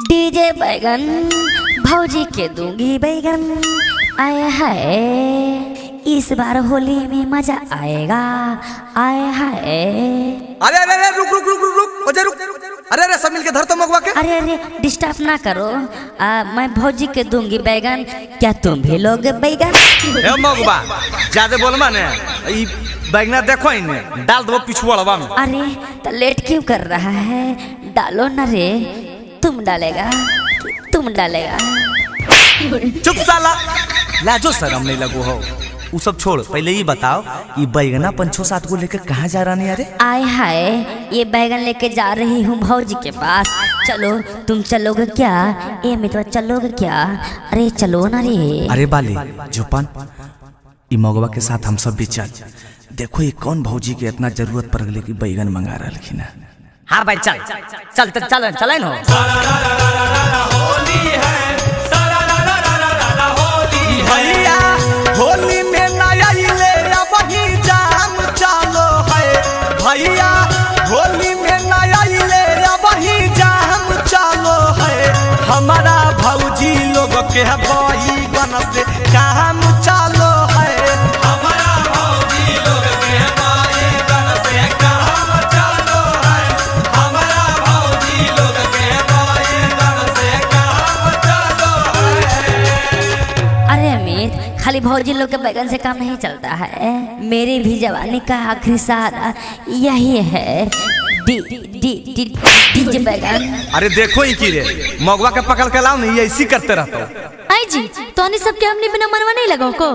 DJ बैगन भौजी के दूंगी बैगन। आए हाय इस बार होली में मजा आएगा। आए हाय अरे अरे अरे रुक रुक रुक रुक रुक रुक अरे अरे सब मिलके धर तो मगवा के। अरे अरे डिस्टर्ब ना करो। मैं भौजी के दूंगी बैगन, क्या तुम भी लोगे बैगन? ए मगवा ज्यादा बोलमा ने ई बैगना देखो इने डाल दो पिछुआड़वा में। अरे तो लेट क्यों कर रहा है, डालो ना रे। तुम डालेगा तुम डालेगा। चुप साला लाजो शर्म नहीं लगो हो। वो सब छोड़, पहले ये बताओ कि बैगना 5-7 को लेकर कहाँ जा रहा है? अरे आए हाय ये बैगन लेके जा रही हूँ भौजी के पास। चलो तुम चलोगे क्या? ए मितवा चलोगे क्या? अरे चलो ना रे। अरे बाली जुपान ई मगवा के साथ हम सब भी चल। देखो ये कौन भौजी के इतना जरूरत पड़ गई कि बैगन मंगा रही ना। हाँ भाई चल चल चल चल न भैया होली में नया ले वही जाम चालो है। भैया होली में नया ले वही जाम चालो है। हमारा भौजी लोग के बैगन से काम चालो है। हमारा भौजी लोग के बैगन से काम चालो है। हमारा भौजी लोग के बैगन से काम चालो है। अरे अमित खाली भौजी लोग के बैगन से काम नहीं चलता है। मेरी भी जवानी का आखिरी सहारा यही है, डीजे बैगन। अरे देखो ही की रे मगवा के पकड़ के लाओ नहीं, ऐसी करते रहते। आई जी तो सबके हमने बिना मनवा नहीं लगाओ को।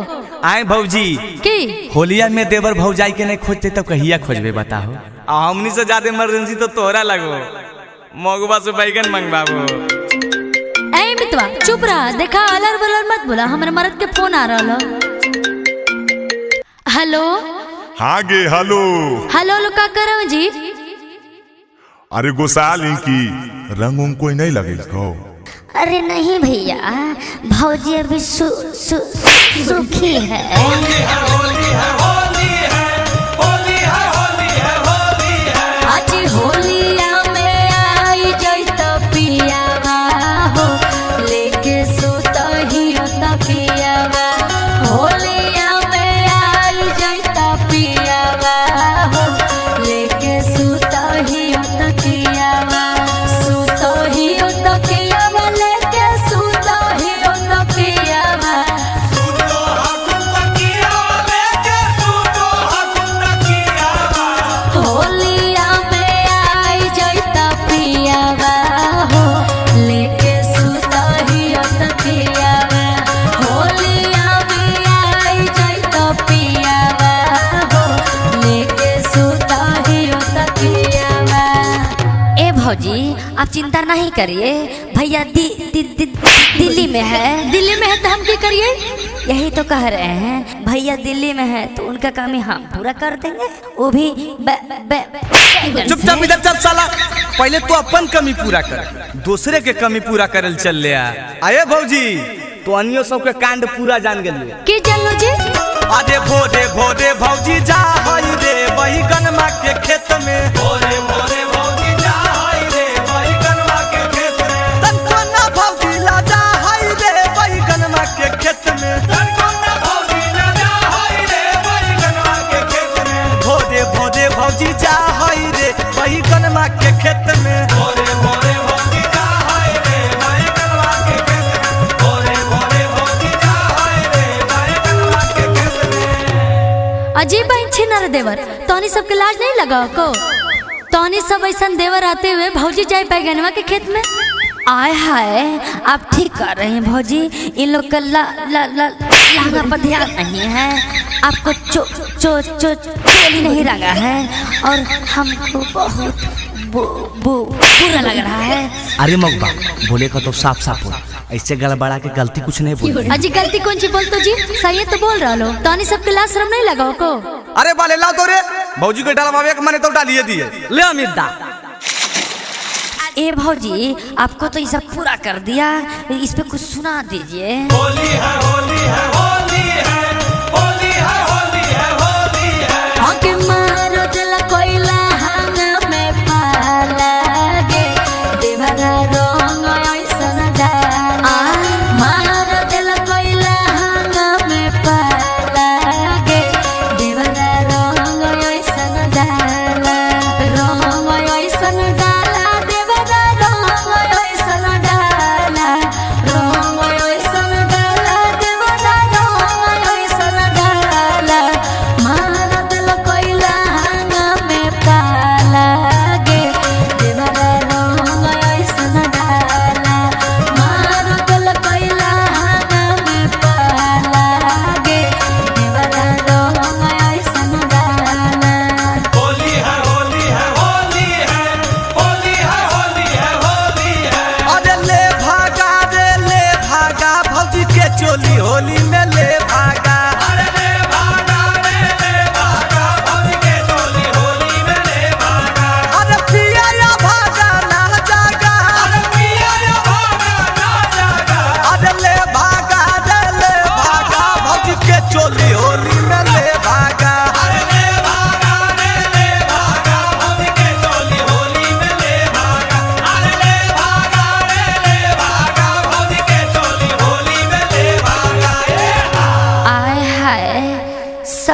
आए भौजी की होलिया में देवर भौजाई के नहीं खोजते तो कहिया खोजबे बताओ। हमनी से ज्यादा इमरजेंसी तो तोहरा लगो, मगवा से बैगन मंगवाबो। ऐ मितवा चुप रहा, देखा अलर बलर मत बोला, हमारे मर्द के फोन आ रहा। हेलो हाँ गे हेलो हेलो लो का करो जी? अरे गोसाल की रंग उंग कोई नहीं लगे को? अरे नहीं भैया भौजी अभी सुखी है। आज होलिया में आई जैत पियावा हो, लेके सुता ही पियावा। होलिया में आई जैत पियावा हो, लेके सुता ही पियावा। सुता ही पियावा लेके सुता ही पियावा। होलिया में आई जैता पियावा हो, लेके सुता ही पियावा। होलिया में आई जैता पियावा हो, लेके सुता ही पियावा। ए भौजी आप चिंता नहीं करिए, भैया दिल्ली में है। दिल्ली में है तो हम क्या करिए? यही तो कह रहे हैं भैया दिल्ली में है तो उनका काम ही हम पूरा कर देंगे, वो भी चुपचाप इधर चल साला। पहले तो अपन कमी पूरा कर, दूसरे के कमी पूरा करल चल ले। आए भौजी तो अन्यों सब के कांड पूरा जान गेलिए की चलो जी। अरे भोरे भोरे भौजी जा हई रे बैगन माँ के खेत में। भोरे भोरे भौजी जा हई रे बैगन माँ के खेत में। तनको ना भौजी ला जा हई रे बैगन माँ के खेत में। तनको ना भौजी ला जा हई रे बैगन माँ के खेत में। भोरे भोरे भौजी जा हई रे बैगन माँ के खेत में। भोरे भोरे भौजी जा हई रे बैगन माँ के खेत में। भोरे भोरे भौजी जा हई रे बैगन माँ के खेत में। अजीब छिनर देवर, तोनी सबके लाज नहीं लगा को? तोनी सब ऐसा देवर आते हुए भौजी जाए बैगनवा के खेत में। आय हाय आप ठीक कर रहे हैं भौजी, इन लोग का लागा पर ध्यान नहीं है। आपको चोली नहीं लगा है और हमको बहुत बुरा लग रहा है। अरे मगबा बोले का तो साफ साफ बोल, ऐसे गड़बड़ा के गलती कुछ नहीं बोल। अजी गलती कौन सी बोल तो जी, सही है तो बोल रहा लो। तोनी सबके लाज शर्म नहीं लगा को? अरे बाले लाओ तो रे भौजी के डालवावे के माने तो डालिए दिए ले अमित दा। ए भौजी आपको तो ये सब पूरा कर दिया, इस पे कुछ सुना दीजिए। होली है होली है होली है होली है होली है होली है। आके मारो जला कोयला हंग में पाला गे देवरा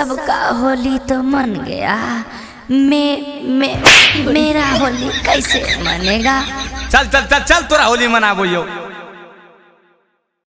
सबका होली तो मन गया, मेरा होली कैसे मनेगा? चल चल चल चल तोरा होली मनाबो यो।